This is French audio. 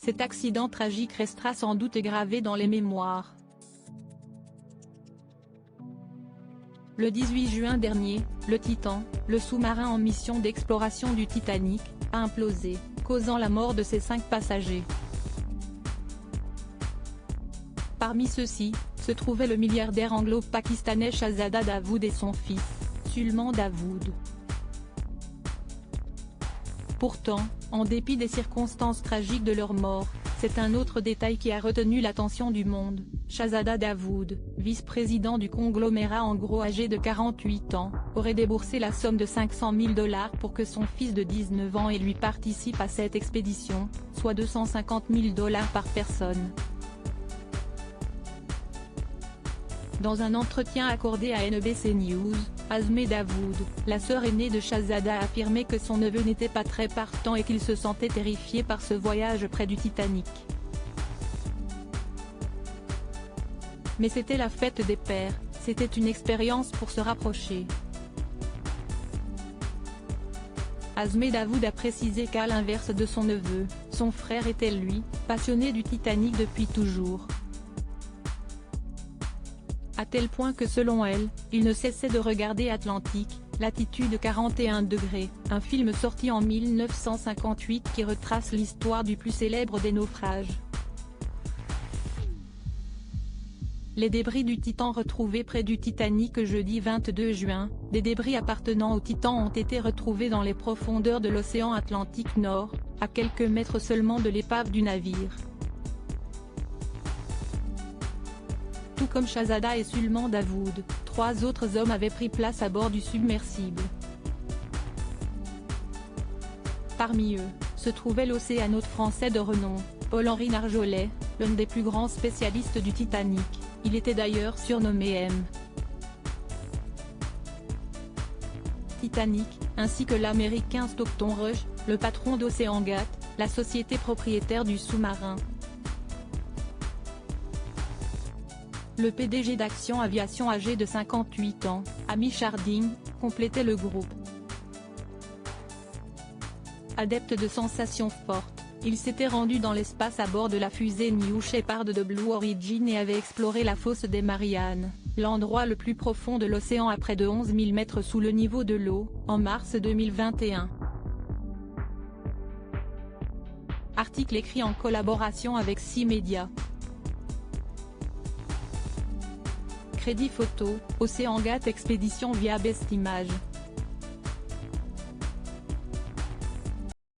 cet accident tragique restera sans doute gravé dans les mémoires. Le 18 juin dernier, le Titan, le sous-marin en mission d'exploration du Titanic, a implosé, causant la mort de ses 5 passagers. Parmi ceux-ci, se trouvait le milliardaire anglo-pakistanais Shahzada Dawood et son fils, Sulman Dawood. Pourtant, en dépit des circonstances tragiques de leur mort, c'est un autre détail qui a retenu l'attention du monde. Shahzada Dawood, vice-président du conglomérat Anglo âgé de 48 ans, aurait déboursé la somme de 500 000 $ pour que son fils de 19 ans et lui participe à cette expédition, soit 250 000 $ par personne. Dans un entretien accordé à NBC News, Azmeh Dawood, la sœur aînée de Shahzada a affirmé que son neveu n'était pas très partant et qu'il se sentait terrifié par ce voyage près du Titanic. Mais c'était la fête des pères, c'était une expérience pour se rapprocher. Azmeh Dawood a précisé qu'à l'inverse de son neveu, son frère était lui, passionné du Titanic depuis toujours. À tel point que selon elle, il ne cessait de regarder Atlantique, latitude 41 degrés, un film sorti en 1958 qui retrace l'histoire du plus célèbre des naufrages. Les débris du Titan retrouvés près du Titanic jeudi 22 juin, des débris appartenant au Titan ont été retrouvés dans les profondeurs de l'océan Atlantique Nord, à quelques mètres seulement de l'épave du navire. Tout comme Shahzada et Sulman Dawood, 3 autres hommes avaient pris place à bord du submersible. Parmi eux, se trouvait l'océanote français de renom, Paul-Henri Narjolet, l'un des plus grands spécialistes du Titanic, il était d'ailleurs surnommé M. Titanic, ainsi que l'américain Stockton Rush, le patron d'Oceangate, la société propriétaire du sous-marin. Le PDG d'Action Aviation âgé de 58 ans, Amy Charding, complétait le groupe. Adepte de sensations fortes, il s'était rendu dans l'espace à bord de la fusée New Shepard de Blue Origin et avait exploré la fosse des Mariannes, l'endroit le plus profond de l'océan à près de 11 000 mètres sous le niveau de l'eau, en mars 2021. Article écrit en collaboration avec 6 médias. Crédit photo, Oceangate Expédition via Best Images.